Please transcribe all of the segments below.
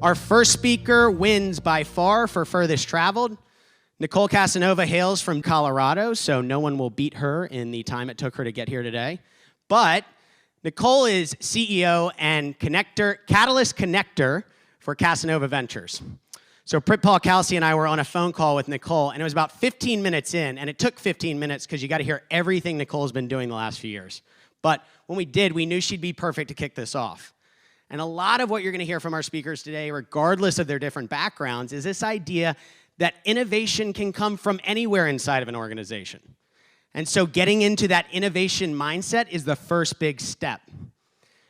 Our first speaker wins by far for furthest traveled. Nicole Casanova hails from Colorado, so no one will beat her in the time it took her to get here today. But Nicole is CEO and Catalyst Connector for Casanova Ventures. So Pritpal Kalsi and I were on a phone call with Nicole, and it was about 15 minutes in, and it took 15 minutes because you got to hear everything Nicole's been doing the last few years. But when we did, we knew she'd be perfect to kick this off. And a lot of what you're going to hear from our speakers today, regardless of their different backgrounds, is this idea that innovation can come from anywhere inside of an organization. And so getting into that innovation mindset is the first big step.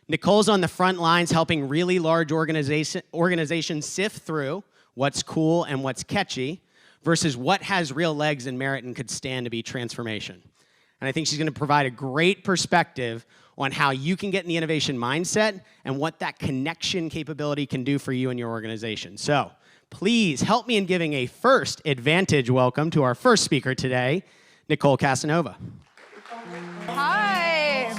Nicole's on the front lines helping really large organizations sift through what's cool and what's catchy versus what has real legs and merit and could stand to be transformation. And I think she's going to provide a great perspective on how you can get in the innovation mindset and what that connection capability can do for you and your organization. So please help me in giving a first AdvantEdge welcome to our first speaker today, Nicole Casanova. Hi.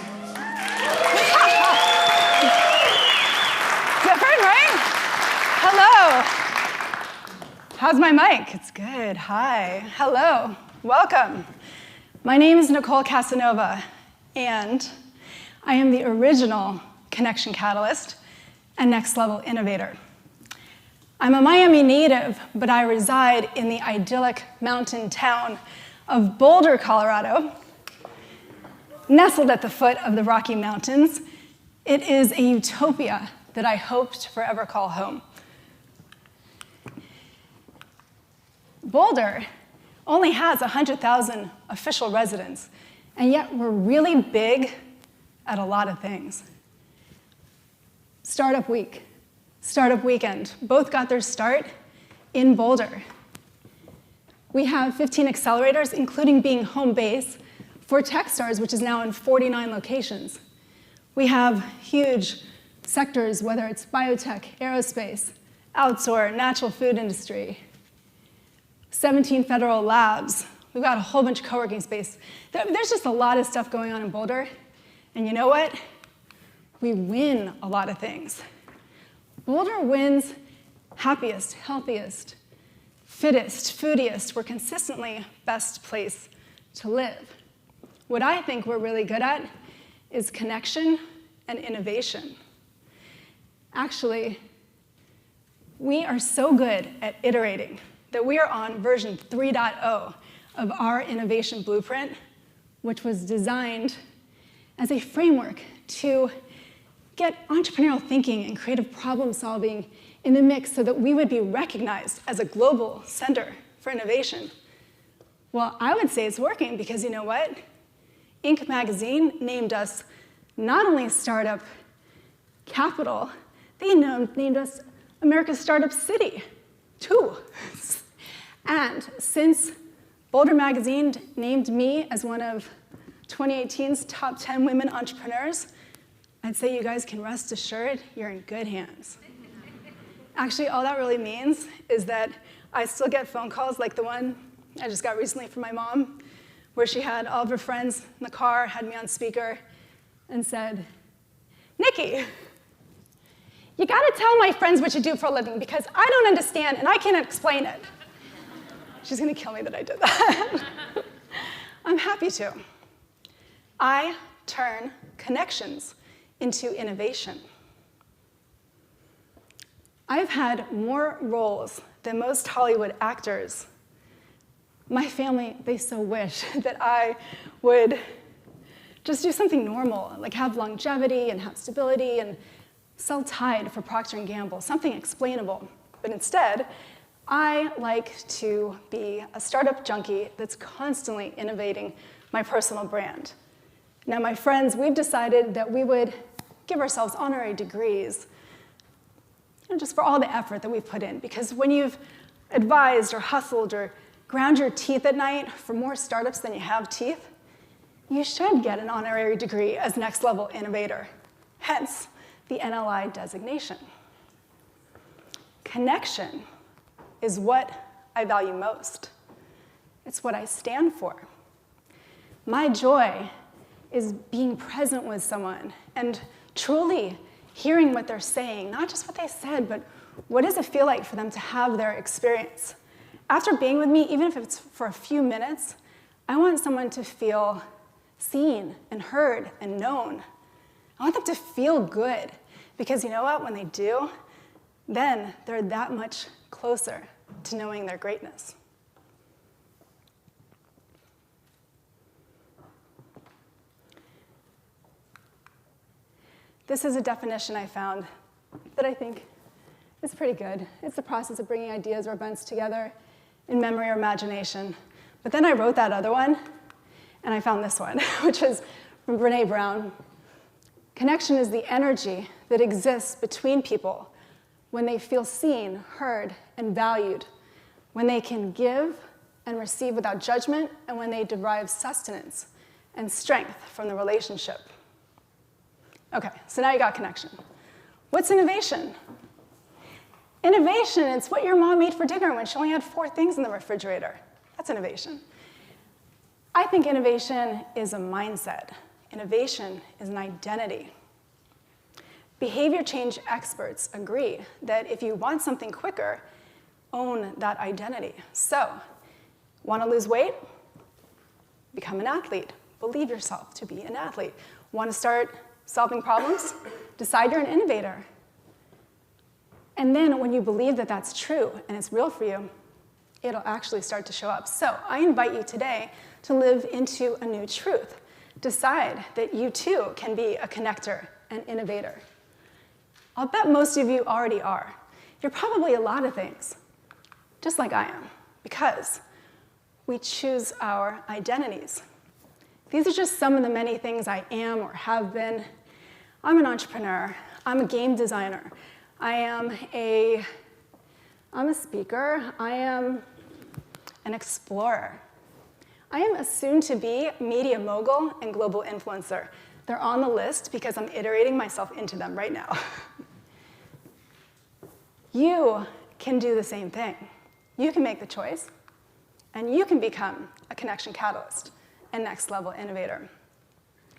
Different, right? Hello. How's my mic? It's good. Hi. Hello. Welcome. My name is Nicole Casanova, and I am the original connection catalyst and next level innovator. I'm a Miami native, but I reside in the idyllic mountain town of Boulder, Colorado, nestled at the foot of the Rocky Mountains. It is a utopia that I hope to forever call home. Boulder only has 100,000 official residents, and yet we're really big at a lot of things. Startup Week, Startup Weekend, both got their start in Boulder. We have 15 accelerators, including being home base for Techstars, which is now in 49 locations. We have huge sectors, whether it's biotech, aerospace, outsource, natural food industry, 17 federal labs. We've got a whole bunch of co-working space. There's just a lot of stuff going on in Boulder. And you know what? We win a lot of things. Boulder wins happiest, healthiest, fittest, foodiest. We're consistently best place to live. What I think we're really good at is connection and innovation. Actually, we are so good at iterating that we are on version 3.0 of our innovation blueprint, which was designed as a framework to get entrepreneurial thinking and creative problem solving in the mix so that we would be recognized as a global center for innovation. Well, I would say it's working because you know what? Inc. magazine named us not only startup capital, they named us America's Startup City, too. And since Boulder magazine named me as one of 2018's top 10 women entrepreneurs, I'd say you guys can rest assured you're in good hands. Actually, all that really means is that I still get phone calls like the one I just got recently from my mom, where she had all of her friends in the car, had me on speaker, and said, "Nikki, you gotta tell my friends what you do for a living because I don't understand and I can't explain it." She's gonna kill me that I did that. I'm happy to. I turn connections into innovation. I've had more roles than most Hollywood actors. My family, they so wish that I would just do something normal, like have longevity and have stability and sell Tide for Procter & Gamble, something explainable. But instead, I like to be a startup junkie that's constantly innovating my personal brand. Now, my friends, we've decided that we would give ourselves honorary degrees, just for all the effort that we've put in. Because when you've advised or hustled or ground your teeth at night for more startups than you have teeth, you should get an honorary degree as next level innovator, hence the NLI designation. Connection is what I value most. It's what I stand for. My joy is being present with someone and truly hearing what they're saying, not just what they said, but What does it feel like for them to have their experience? After being with me, even if it's for a few minutes, I want someone to feel seen and heard and known. I want them to feel good, because you know what? When they do, then they're that much closer to knowing their greatness. This is a definition I found that I think is pretty good. It's the process of bringing ideas or events together in memory or imagination. But then I wrote that other one, and I found this one, which is from Brené Brown. Connection is the energy that exists between people when they feel seen, heard, and valued, when they can give and receive without judgment, and when they derive sustenance and strength from the relationship. Okay, so now you got connection. What's innovation? Innovation, it's what your mom made for dinner when she only had 4 things in the refrigerator. That's innovation. I think innovation is a mindset. Innovation is an identity. Behavior change experts agree that if you want something quicker, own that identity. So, want to lose weight? Become an athlete. Believe yourself to be an athlete. Want to start solving problems? Decide you're an innovator. And then when you believe that that's true and it's real for you, it'll actually start to show up. So I invite you today to live into a new truth. Decide that you too can be a connector and innovator. I'll bet most of you already are. You're probably a lot of things, just like I am, because we choose our identities. These are just some of the many things I am or have been. I'm an entrepreneur. I'm a game designer. I'm a speaker. I am an explorer. I am a soon-to-be media mogul and global influencer. They're on the list because I'm iterating myself into them right now. You can do the same thing. You can make the choice, and you can become a connection catalyst and next-level innovator.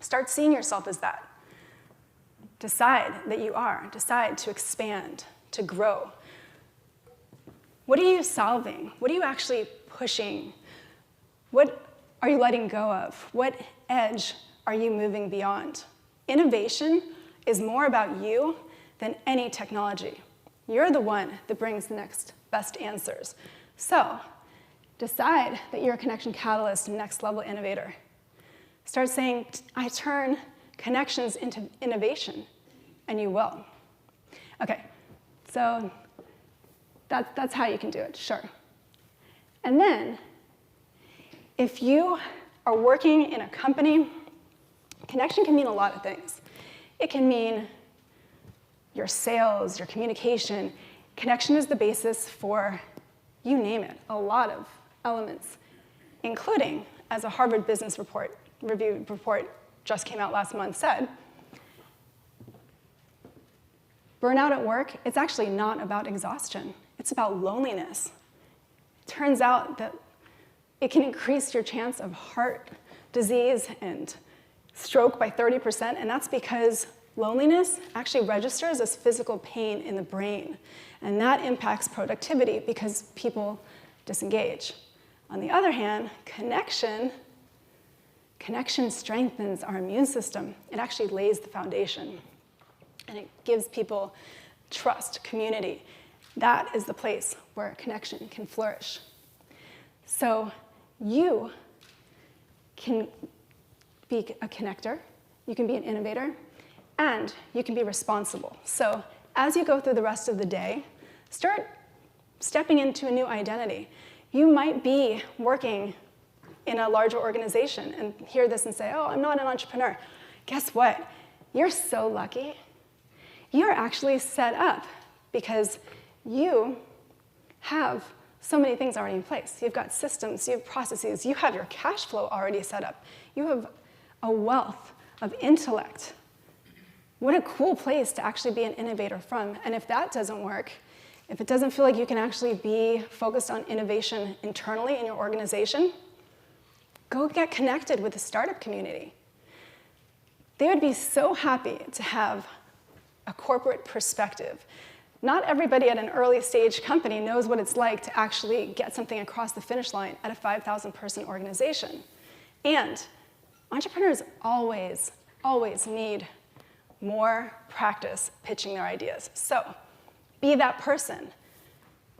Start seeing yourself as that. Decide that you are. Decide to expand, to grow. What are you solving? What are you actually pushing? What are you letting go of? What edge are you moving beyond? Innovation is more about you than any technology. You're the one that brings the next best answers. So decide that you're a connection catalyst and next-level innovator. Start saying, I turn connections into innovation, and you will. Okay, so that's how you can do it, sure. And then, if you are working in a company, connection can mean a lot of things. It can mean your sales, your communication. Connection is the basis for, you name it, a lot of elements, including, as a Harvard Business Review report just came out last month said, burnout at work, it's actually not about exhaustion. It's about loneliness. It turns out that it can increase your chance of heart disease and stroke by 30%, and that's because loneliness actually registers as physical pain in the brain, and that impacts productivity because people disengage. On the other hand, connection strengthens our immune system. It actually lays the foundation, and it gives people trust, community. That is the place where connection can flourish. So you can be a connector, you can be an innovator, and you can be responsible. So as you go through the rest of the day, start stepping into a new identity. You might be working in a larger organization and hear this and say, oh, I'm not an entrepreneur. Guess what? You're so lucky. You're actually set up because you have so many things already in place. You've got systems, you have processes, you have your cash flow already set up. You have a wealth of intellect. What a cool place to actually be an innovator from. And if that doesn't work, if it doesn't feel like you can actually be focused on innovation internally in your organization, go get connected with the startup community. They would be so happy to have a corporate perspective, Not everybody at an early stage company knows what it's like to actually get something across the finish line at a 5,000 person organization. And entrepreneurs always, always need more practice pitching their ideas. So be that person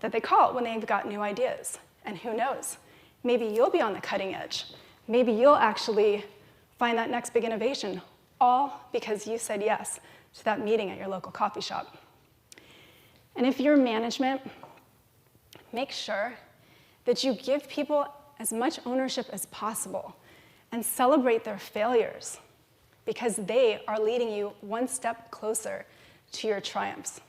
that they call when they've got new ideas. And who knows, maybe you'll be on the cutting edge. Maybe you'll actually find that next big innovation, all because you said yes to that meeting at your local coffee shop. And if you're management, make sure that you give people as much ownership as possible and celebrate their failures, because they are leading you one step closer to your triumphs.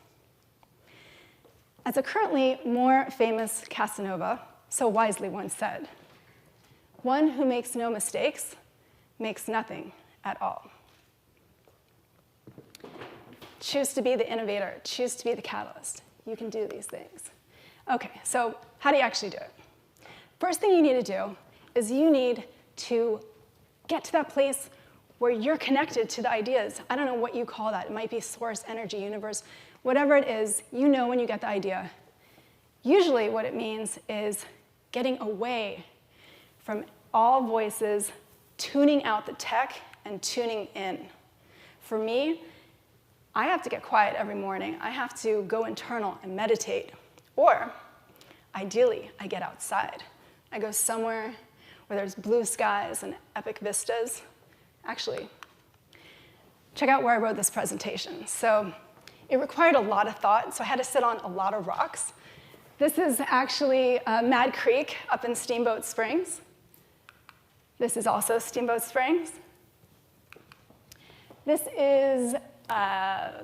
As a currently more famous Casanova so wisely once said, "One who makes no mistakes makes nothing at all." Choose to be the innovator. Choose to be the catalyst. You can do these things. Okay, so how do you actually do it? First thing you need to do is you need to get to that place where you're connected to the ideas. I don't know what you call that. It might be source, energy, universe, whatever it is, you know when you get the idea. Usually what it means is getting away from all voices, tuning out the tech and tuning in. For me, I have to get quiet every morning. I have to go internal and meditate. Or, ideally, I get outside. I go somewhere where there's blue skies and epic vistas. Actually, check out where I wrote this presentation. So it required a lot of thought, so I had to sit on a lot of rocks. This is actually Mad Creek up in Steamboat Springs. This is also Steamboat Springs. This is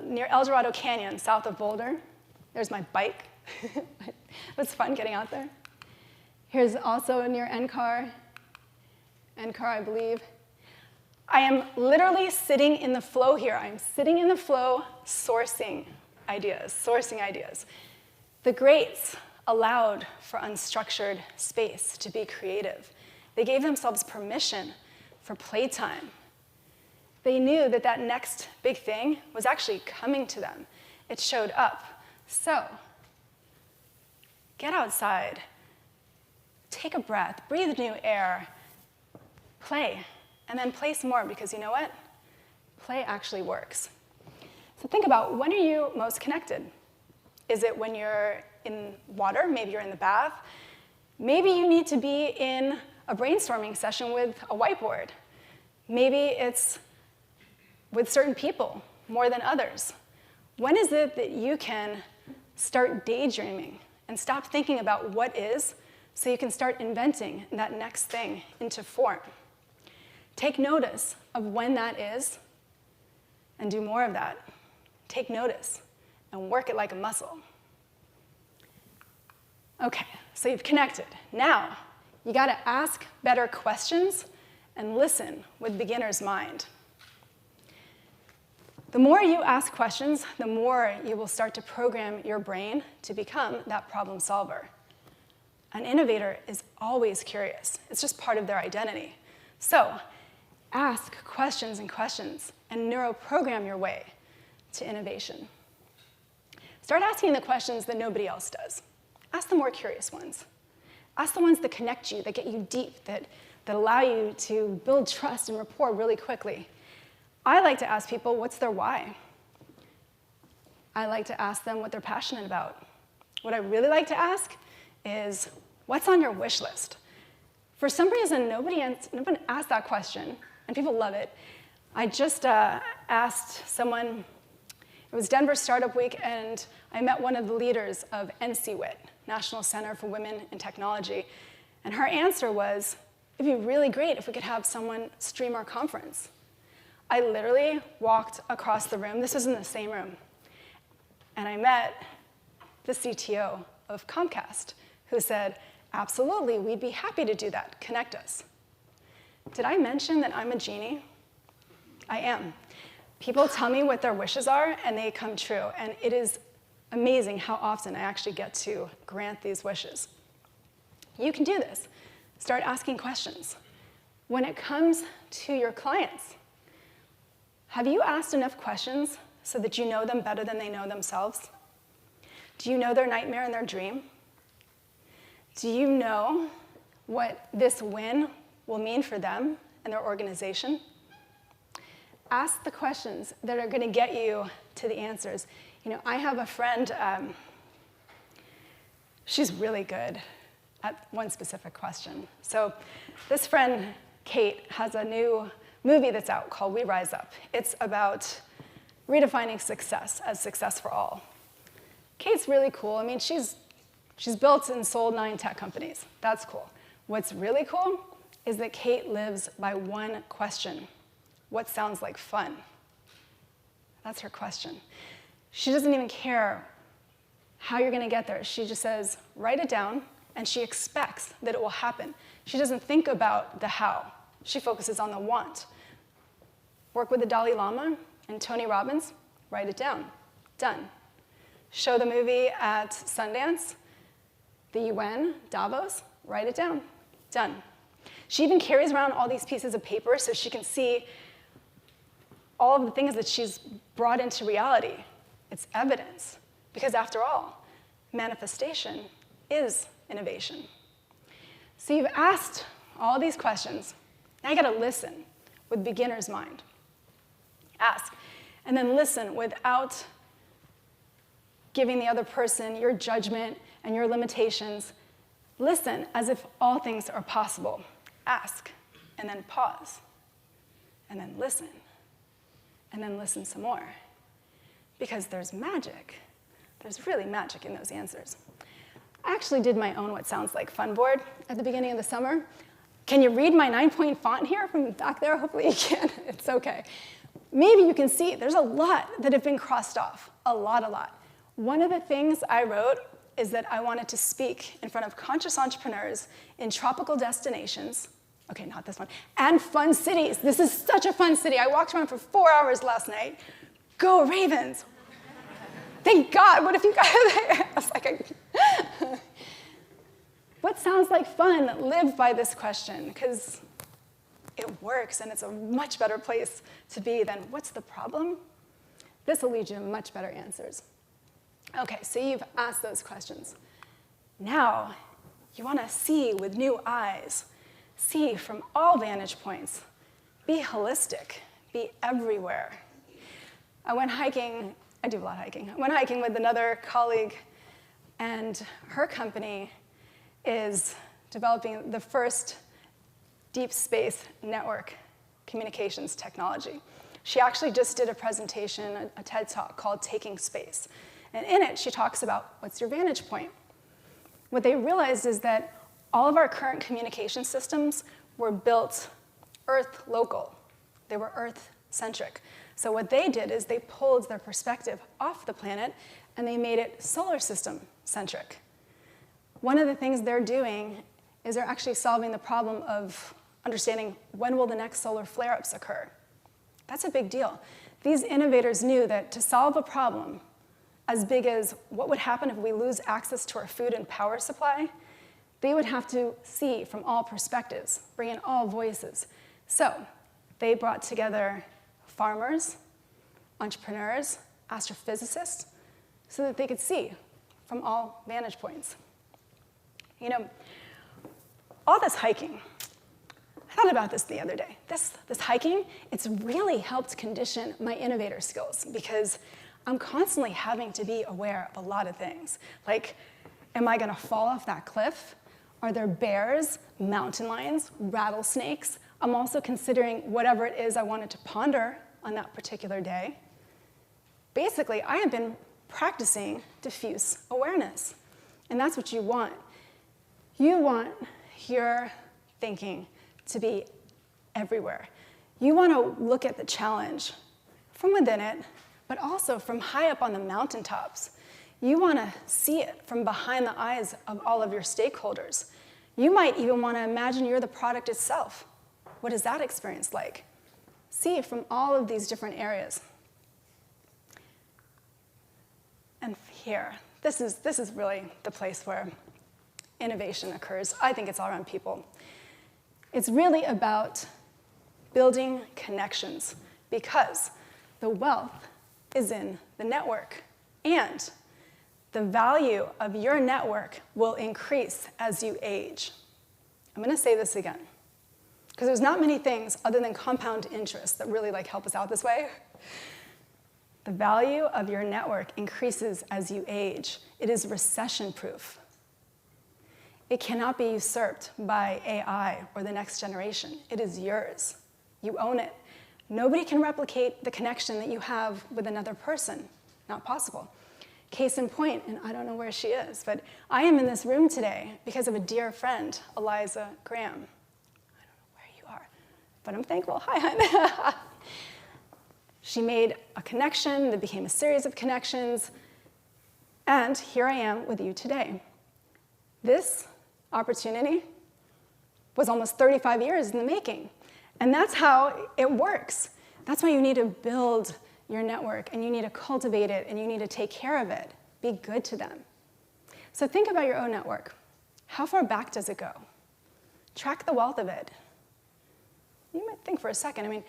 near El Dorado Canyon, south of Boulder. There's my bike. It was fun getting out there. Here's also near NCAR, I believe. I am literally sitting in the flow here. I'm sitting in the flow, sourcing ideas. The greats allowed for unstructured space to be creative. They gave themselves permission for playtime. They knew that that next big thing was actually coming to them. It showed up. So, get outside, take a breath, breathe new air, play, and then play some more, because you know what? Play actually works. So think about, when are you most connected? Is it when you're in water? Maybe you're in the bath. Maybe you need to be in a brainstorming session with a whiteboard. Maybe it's with certain people more than others. When is it that you can start daydreaming and stop thinking about what is, so you can start inventing that next thing into form? Take notice of when that is and do more of that. Take notice and work it like a muscle. Okay, so you've connected. Now, you gotta ask better questions and listen with beginner's mind. The more you ask questions, the more you will start to program your brain to become that problem solver. An innovator is always curious. It's just part of their identity. So, ask questions and questions and neuroprogram your way to innovation. Start asking the questions that nobody else does. Ask the more curious ones. Ask the ones that connect you, that get you deep, that allow you to build trust and rapport really quickly. I like to ask people, what's their why? I like to ask them what they're passionate about. What I really like to ask is, what's on your wish list? For some reason, nobody asked that question, and people love it. I just asked someone, it was Denver Startup Week, and I met one of the leaders of NCWIT, National Center for Women in Technology, and her answer was, it'd be really great if we could have someone stream our conference. I literally walked across the room, this was in the same room, and I met the CTO of Comcast, who said, absolutely, we'd be happy to do that, connect us. Did I mention that I'm a genie? I am. People tell me what their wishes are, and they come true, and it is amazing how often I actually get to grant these wishes. You can do this. Start asking questions. When it comes to your clients, have you asked enough questions so that you know them better than they know themselves? Do you know their nightmare and their dream? Do you know what this win will mean for them and their organization? Ask the questions that are going to get you to the answers. I have a friend, she's really good at one specific question. So this friend, Kate, has a new movie that's out called We Rise Up. It's about redefining success as success for all. Kate's really cool. I mean, she's built and sold 9 tech companies. That's cool. What's really cool is that Kate lives by one question. What sounds like fun? That's her question. She doesn't even care how you're going to get there. She just says, write it down, and she expects that it will happen. She doesn't think about the how. She focuses on the want. Work with the Dalai Lama and Tony Robbins, write it down. Done. Show the movie at Sundance, the UN, Davos, write it down. Done. She even carries around all these pieces of paper so she can see all of the things that she's brought into reality. It's evidence. Because after all, manifestation is innovation. So you've asked all these questions. Now you gotta listen with beginner's mind. Ask, and then listen without giving the other person your judgment and your limitations. Listen as if all things are possible. Ask, and then pause, and then listen some more. Because there's magic. There's really magic in those answers. I actually did my own What Sounds Like Fun board at the beginning of the summer. Can you read my 9-point font here from back there? Hopefully you can. It's okay. Maybe you can see there's a lot that have been crossed off. A lot. One of the things I wrote is that I wanted to speak in front of conscious entrepreneurs in tropical destinations, okay, not this one, and fun cities. This is such a fun city. I walked around for 4 hours last night. Go Ravens. Thank God, what if you got there? I was like, what sounds like fun? Live by this question, because it works, and it's a much better place to be than what's the problem? This will lead you to much better answers. Okay, so you've asked those questions. Now, you want to see with new eyes. See from all vantage points. Be holistic. Be everywhere. I went hiking. I do a lot of hiking. I went hiking with another colleague, and her company is developing the first deep space network communications technology. She actually just did a presentation, a TED Talk called Taking Space. And in it, she talks about what's your vantage point. What they realized is that all of our current communication systems were built Earth local. They were Earth-centric. So what they did is they pulled their perspective off the planet and they made it solar system-centric. One of the things they're doing is they're actually solving the problem of understanding when will the next solar flare-ups occur. That's a big deal. These innovators knew that to solve a problem as big as what would happen if we lose access to our food and power supply, they would have to see from all perspectives, bring in all voices. So they brought together farmers, entrepreneurs, astrophysicists, so that they could see from all vantage points. All this hiking, I thought about this the other day. This hiking, it's really helped condition my innovator skills because I'm constantly having to be aware of a lot of things. Like, am I gonna fall off that cliff? Are there bears, mountain lions, rattlesnakes? I'm also considering whatever it is I wanted to ponder on that particular day. Basically, I have been practicing diffuse awareness. And that's what you want. You want your thinking to be everywhere. You want to look at the challenge from within it, but also from high up on the mountaintops. You want to see it from behind the eyes of all of your stakeholders. You might even want to imagine you're the product itself. What is that experience like? See it from all of these different areas. And here, this is really the place where innovation occurs. I think it's all around people. It's really about building connections because the wealth is in the network and The value of your network will increase as you age. I'm going to say this again, because there's not many things other than compound interest that really help us out this way. The value of your network increases as you age. It is recession-proof. It cannot be usurped by AI or the next generation. It is yours. You own it. Nobody can replicate the connection that you have with another person. Not possible. Case in point, and I don't know where she is, but I am in this room today because of a dear friend, Eliza Graham. I don't know where you are, but I'm thankful. Hi, hon. She made a connection that became a series of connections, and here I am with you today. This opportunity was almost 35 years in the making, and that's how it works. That's why you need to build your network, and you need to cultivate it, and you need to take care of it. Be good to them. So think about your own network. How far back does it go? Track the wealth of it. You might think for a second,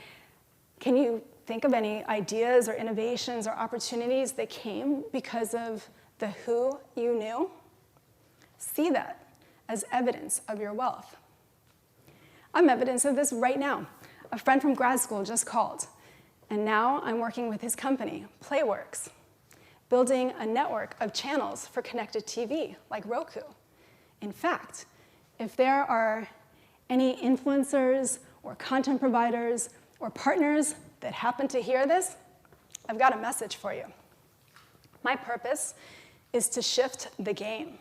can you think of any ideas or innovations or opportunities that came because of the who you knew? See that as evidence of your wealth. I'm evidence of this right now. A friend from grad school just called. And now I'm working with his company, Playworks, building a network of channels for connected TV, like Roku. In fact, if there are any influencers or content providers or partners that happen to hear this, I've got a message for you. My purpose is to shift the game,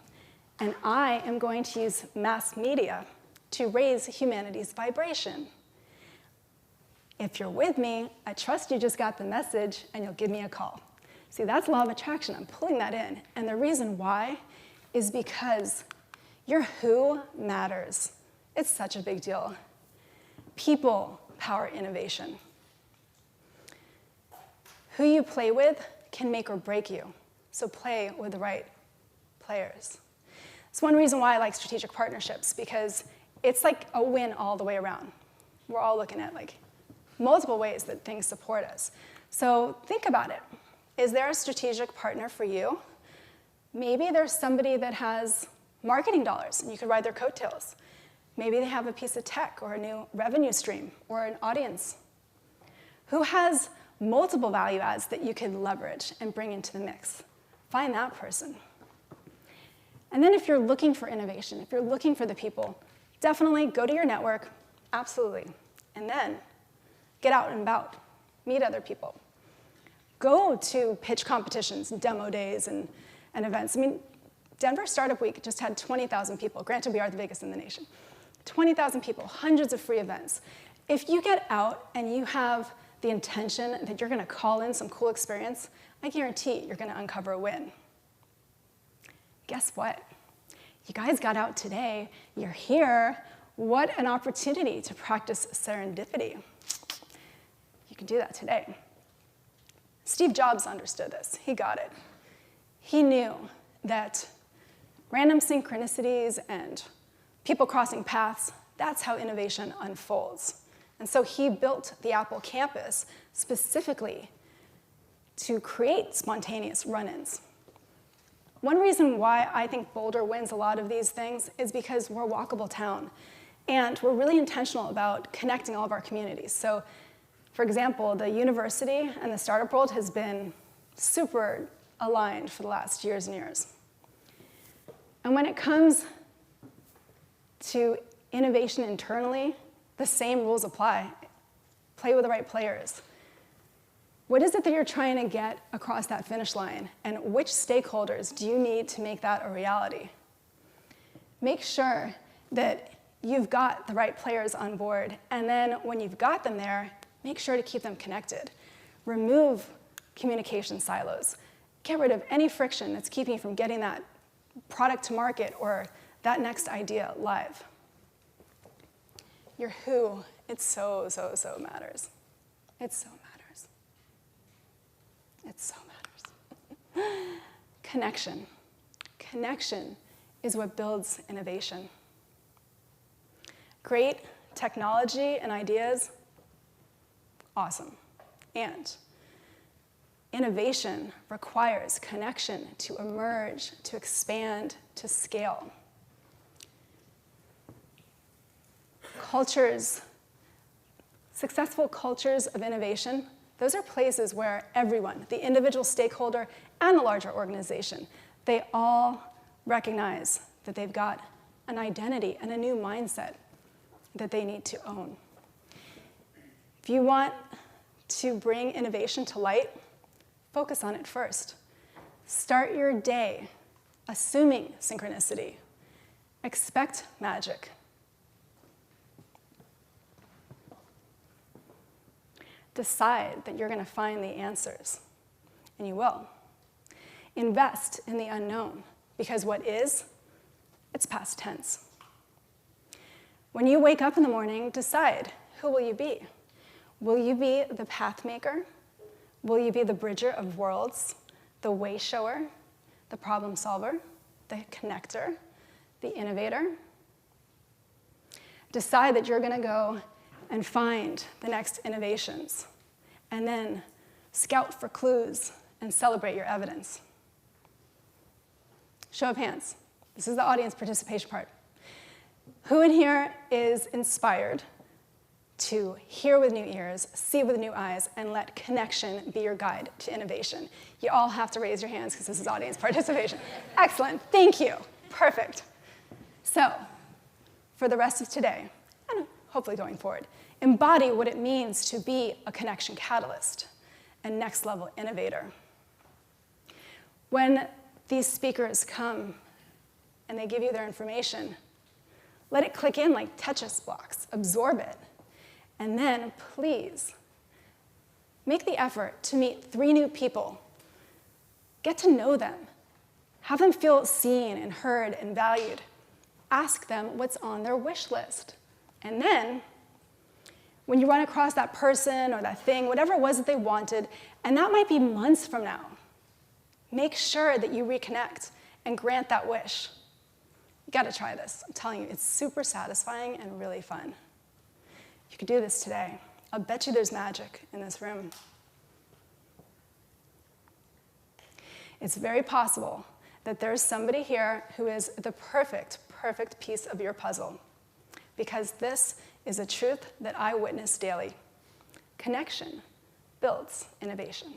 and I am going to use mass media to raise humanity's vibration. If you're with me, I trust you just got the message and you'll give me a call. See, that's law of attraction. I'm pulling that in. And the reason why is because your who matters. It's such a big deal. People power innovation. Who you play with can make or break you. So play with the right players. It's one reason why I like strategic partnerships, because it's like a win all the way around. We're all looking at multiple ways that things support us. So think about it. Is there a strategic partner for you? Maybe there's somebody that has marketing dollars and you could ride their coattails. Maybe they have a piece of tech or a new revenue stream or an audience. Who has multiple value adds that you can leverage and bring into the mix? Find that person. And then if you're looking for innovation, if you're looking for the people, definitely go to your network, absolutely. And then get out and about, meet other people. Go to pitch competitions, demo days, and events. Denver Startup Week just had 20,000 people. Granted, we are the biggest in the nation. 20,000 people, hundreds of free events. If you get out and you have the intention that you're going to call in some cool experience, I guarantee you're going to uncover a win. Guess what? You guys got out today. You're here. What an opportunity to practice serendipity. You can do that today. Steve Jobs understood this. He got it. He knew that random synchronicities and people crossing paths, that's how innovation unfolds. And so he built the Apple campus specifically to create spontaneous run-ins. One reason why I think Boulder wins a lot of these things is because we're a walkable town, and we're really intentional about connecting all of our communities. So, for example, the university and the startup world has been super aligned for the last years and years. And when it comes to innovation internally, the same rules apply. Play with the right players. What is it that you're trying to get across that finish line? And which stakeholders do you need to make that a reality? Make sure that you've got the right players on board. And then when you've got them there, make sure to keep them connected. Remove communication silos. Get rid of any friction that's keeping you from getting that product to market or that next idea live. Your who, it so matters. It so matters. It so matters. Connection. Connection is what builds innovation. Great technology and ideas, awesome. And Innovation requires connection to emerge, to expand, to scale. Cultures, successful cultures of innovation, those are places where everyone, the individual stakeholder and the larger organization, they all recognize that they've got an identity and a new mindset that they need to own. If you want to bring innovation to light, focus on it first. Start your day assuming synchronicity. Expect magic. Decide that you're going to find the answers, and you will. Invest in the unknown, because what is, it's past tense. When you wake up in the morning, decide, who will you be? Will you be the path maker? Will you be the bridger of worlds, the way shower, the problem solver, the connector, the innovator? Decide that you're going to go and find the next innovations, and then scout for clues and celebrate your evidence. Show of hands. This is the audience participation part. Who in here is inspired to hear with new ears, see with new eyes, and let connection be your guide to innovation? You all have to raise your hands because this is audience participation. Excellent. Thank you. Perfect. So, for the rest of today, and hopefully going forward, embody what it means to be a connection catalyst and next-level innovator. When these speakers come and they give you their information, let it click in like Tetris blocks. Absorb it. And then, please, make the effort to meet 3 new people. Get to know them. Have them feel seen and heard and valued. Ask them what's on their wish list. And then, when you run across that person or that thing, whatever it was that they wanted, and that might be months from now, make sure that you reconnect and grant that wish. You gotta try this. I'm telling you, it's super satisfying and really fun. You could do this today. I'll bet you there's magic in this room. It's very possible that there's somebody here who is the perfect piece of your puzzle, because this is a truth that I witness daily. Connection builds innovation.